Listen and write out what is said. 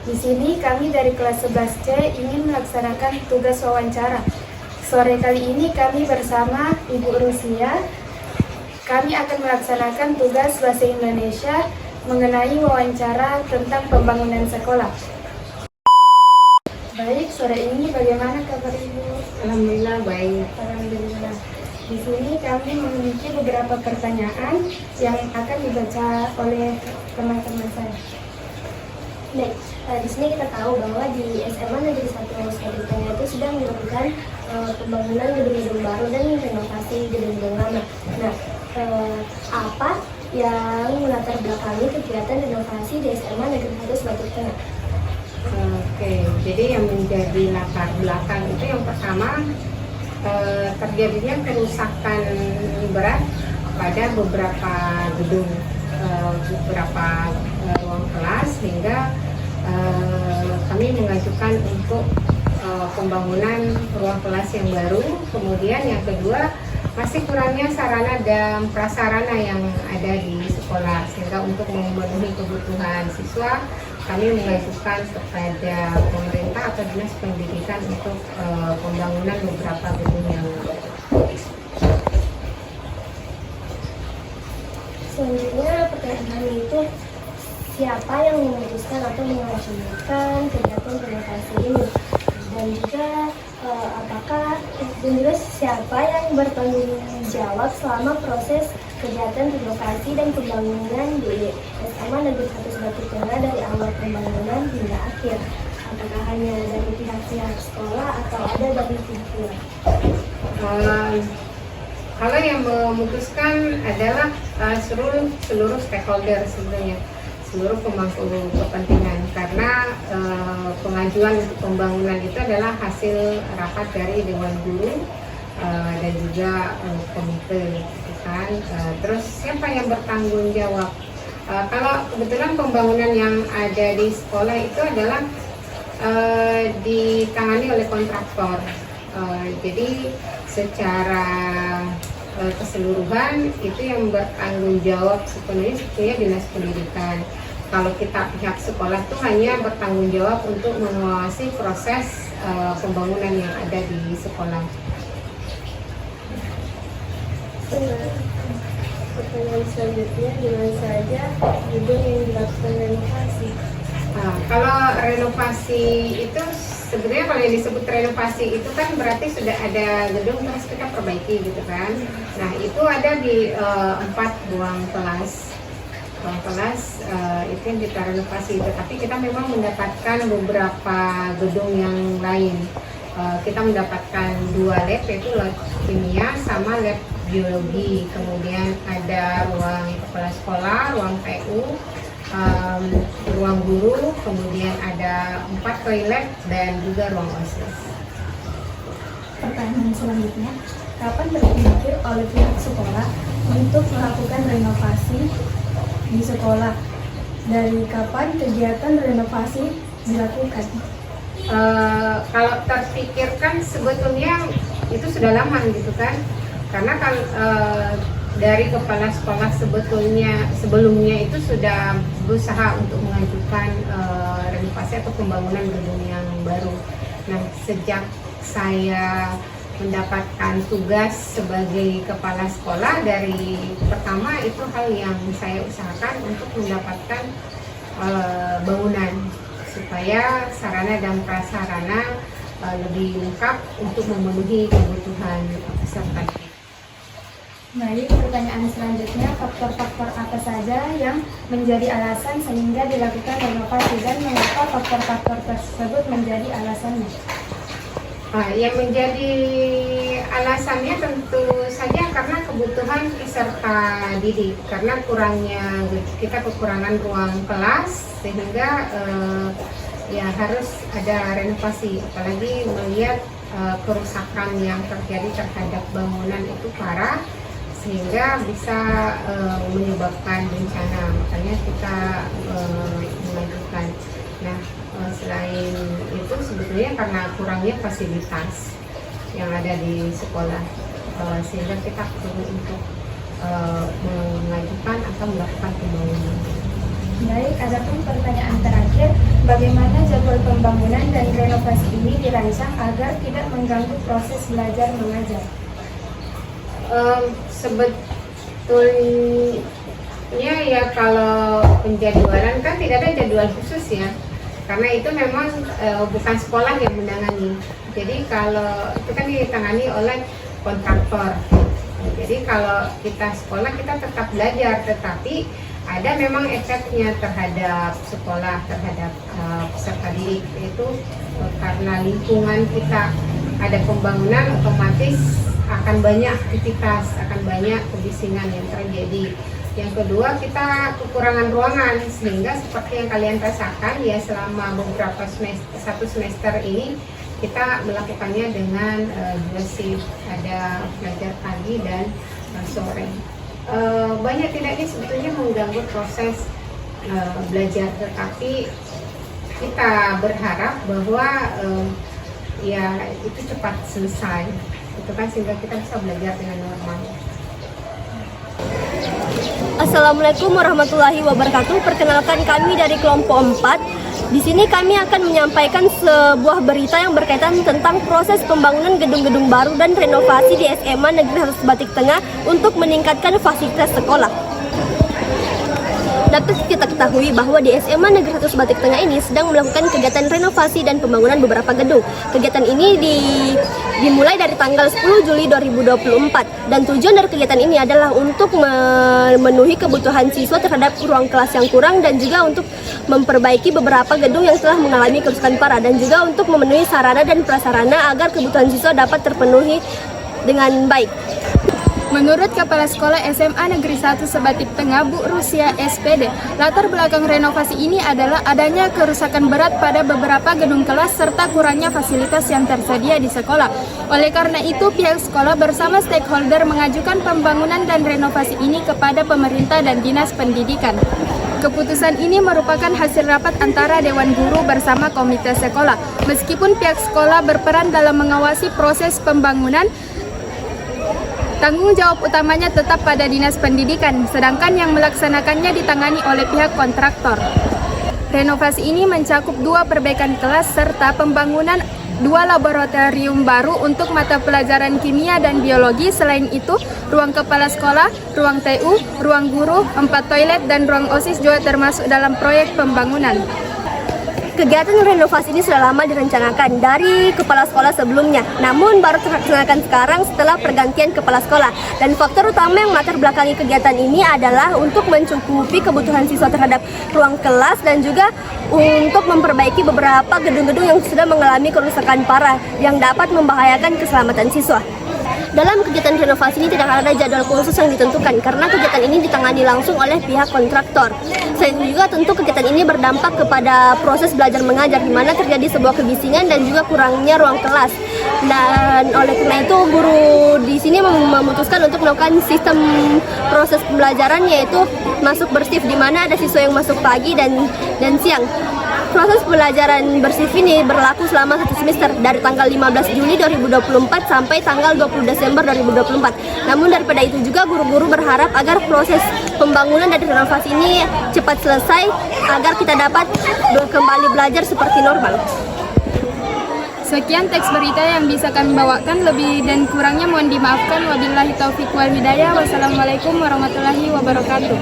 Di sini kami dari kelas 11C ingin melaksanakan tugas wawancara. Sore kali ini kami bersama Ibu Rusia. Kami akan melaksanakan tugas bahasa Indonesia mengenai wawancara tentang pembangunan sekolah. Baik, sore ini bagaimana kabar Ibu? Alhamdulillah baik. Alhamdulillah. Di sini kami memiliki beberapa pertanyaan yang akan dibaca oleh teman-teman saya. Baik, di sini kita tahu bahwa di SMA Negeri 1 Sukabumi itu sedang melakukan pembangunan gedung-gedung baru dan renovasi gedung-gedung lama. Nah, apa yang melatar belakangi kegiatan renovasi di SMA Negeri 1 Sukabumi Tengah? Oke, jadi yang menjadi latar belakang itu yang pertama terjadinya kerusakan berat pada beberapa gedung, beberapa ruang kelas, hingga kami mengajukan untuk pembangunan ruang kelas yang baru. Kemudian yang kedua, masih kurangnya sarana dan prasarana yang ada di sekolah, sehingga untuk memenuhi kebutuhan siswa kami mengajukan kepada pemerintah atau dinas pendidikan untuk pembangunan beberapa gedung yang baru. Selanjutnya pertanyaan kami itu, siapa yang memutuskan atau mengajukan kegiatan renovasi ini? Dan juga siapa yang bertanggung jawab selama proses kegiatan renovasi dan pembangunan di SMA Negeri 1 Sukabumi Tengah dari awal pembangunan hingga akhir? Apakah hanya dari pihak-pihak sekolah atau ada dari pihak? Kalau yang memutuskan adalah seluruh stakeholder sebenarnya, seluruh pemangku kepentingan, karena pengajuan untuk pembangunan itu adalah hasil rapat dari Dewan Guru dan juga komite, kan. Terus siapa yang bertanggung jawab? Kalau kebetulan pembangunan yang ada di sekolah itu adalah ditangani oleh kontraktor. Jadi secara keseluruhan itu yang bertanggung jawab sepenuhnya dinas pendidikan. Kalau kita pihak sekolah itu hanya bertanggung jawab untuk mengawasi proses pembangunan yang ada di sekolah. Pertanyaan selanjutnya, di mana saja gedung yang dilakukan renovasi? Kalau renovasi itu sebenarnya, kalau yang disebut renovasi itu kan berarti sudah ada gedung terus kita perbaiki gitu kan. Nah, itu ada di 4 ruang kelas. Ruang kelas itu yang kita renovasi, tetapi kita memang mendapatkan beberapa gedung yang lain. Kita mendapatkan 2 lab, yaitu lab kimia sama lab biologi. Kemudian ada ruang kepala sekolah, ruang PU, ruang guru, kemudian ada 4 toilet dan juga ruang OSIS. Pertanyaan selanjutnya, kapan berpikir oleh pihak sekolah untuk melakukan renovasi di sekolah? Dari kapan kegiatan renovasi dilakukan? Kalau terpikirkan sebetulnya itu sudah lama gitu kan, karena kalau dari kepala sekolah sebelumnya itu sudah berusaha untuk mengajukan renovasi atau pembangunan gedung yang baru. Nah, sejak saya mendapatkan tugas sebagai kepala sekolah, dari pertama itu hal yang saya usahakan untuk mendapatkan bangunan supaya sarana dan prasarana lebih lengkap untuk memenuhi kebutuhan peserta. Baik, pertanyaan selanjutnya, faktor-faktor apa saja yang menjadi alasan sehingga dilakukan renovasi dan mengapa faktor-faktor tersebut menjadi alasannya? Yang menjadi alasannya tentu saja karena kebutuhan peserta didik, karena kita kekurangan ruang kelas, sehingga ya harus ada renovasi, apalagi melihat kerusakan yang terjadi terhadap bangunan itu parah, sehingga bisa menyebabkan bencana. Makanya kita mengajukan. Nah, selain itu sebetulnya karena kurangnya fasilitas yang ada di sekolah, sehingga kita perlu untuk mengajukan atau melakukan pembangunan. Baik, adapun pertanyaan terakhir, bagaimana pembangunan dan renovasi ini dirancang agar tidak mengganggu proses belajar mengajar? Sebetulnya ya kalau penjadwalan kan tidak ada jadwal khusus ya, karena itu memang bukan sekolah yang menangani. Jadi kalau itu kan ditangani oleh kontraktor. Jadi kalau kita sekolah kita tetap belajar, tetapi ada memang efeknya terhadap sekolah, terhadap peserta didik, yaitu karena lingkungan kita ada pembangunan, otomatis akan banyak aktivitas, akan banyak kebisingan yang terjadi. Yang kedua, kita kekurangan ruangan, sehingga seperti yang kalian rasakan ya selama beberapa satu semester ini kita melakukannya dengan 2 shift, ada belajar pagi dan sore. Banyak tidaknya sebetulnya mengganggu proses belajar, tetapi kita berharap bahwa ya itu cepat selesai, itu kan sehingga kita bisa belajar dengan normal. Assalamualaikum warahmatullahi wabarakatuh. Perkenalkan, kami dari kelompok 4. Di sini kami akan menyampaikan sebuah berita yang berkaitan tentang proses pembangunan gedung-gedung baru dan renovasi di SMA Negeri 1 Batik Tengah untuk meningkatkan fasilitas sekolah. Dapat kita ketahui bahwa di SMA Negeri 1 Batik Tengah ini sedang melakukan kegiatan renovasi dan pembangunan beberapa gedung. Kegiatan ini dimulai dari tanggal 10 Juli 2024 dan tujuan dari kegiatan ini adalah untuk memenuhi kebutuhan siswa terhadap ruang kelas yang kurang dan juga untuk memperbaiki beberapa gedung yang telah mengalami kerusakan parah dan juga untuk memenuhi sarana dan prasarana agar kebutuhan siswa dapat terpenuhi dengan baik. Menurut Kepala Sekolah SMA Negeri 1 Sebatik Tengah, Bu Rusia SPD, latar belakang renovasi ini adalah adanya kerusakan berat pada beberapa gedung kelas serta kurangnya fasilitas yang tersedia di sekolah. Oleh karena itu, pihak sekolah bersama stakeholder mengajukan pembangunan dan renovasi ini kepada pemerintah dan Dinas Pendidikan. Keputusan ini merupakan hasil rapat antara Dewan Guru bersama komite sekolah. Meskipun pihak sekolah berperan dalam mengawasi proses pembangunan, tanggung jawab utamanya tetap pada Dinas Pendidikan, sedangkan yang melaksanakannya ditangani oleh pihak kontraktor. Renovasi ini mencakup 2 perbaikan kelas serta pembangunan 2 laboratorium baru untuk mata pelajaran kimia dan biologi. Selain itu, ruang kepala sekolah, ruang TU, ruang guru, 4 toilet, dan ruang OSIS juga termasuk dalam proyek pembangunan. Kegiatan renovasi ini sudah lama direncanakan dari kepala sekolah sebelumnya, namun baru terlaksanakan sekarang setelah pergantian kepala sekolah. Dan faktor utama yang melatar belakangi kegiatan ini adalah untuk mencukupi kebutuhan siswa terhadap ruang kelas dan juga untuk memperbaiki beberapa gedung-gedung yang sudah mengalami kerusakan parah yang dapat membahayakan keselamatan siswa. Dalam kegiatan renovasi ini tidak ada jadwal khusus yang ditentukan karena kegiatan ini ditangani langsung oleh pihak kontraktor. Selain juga tentu kegiatan ini berdampak kepada proses belajar mengajar di mana terjadi sebuah kebisingan dan juga kurangnya ruang kelas. Dan oleh karena itu guru di sini memutuskan untuk melakukan sistem proses pembelajaran yaitu masuk bersif di mana ada siswa yang masuk pagi dan siang. Proses pembelajaran bersif ini berlaku selama 1 semester dari tanggal 15 Juli 2024 sampai tanggal 20 Desember 2024. Namun daripada itu juga guru-guru berharap agar proses pembangunan dan renovasi ini cepat selesai agar kita dapat kembali belajar seperti normal. Sekian teks berita yang bisa kami bawakan, lebih dan kurangnya mohon dimaafkan. Wabillahi taufiq wal hidayah. Wassalamualaikum warahmatullahi wabarakatuh.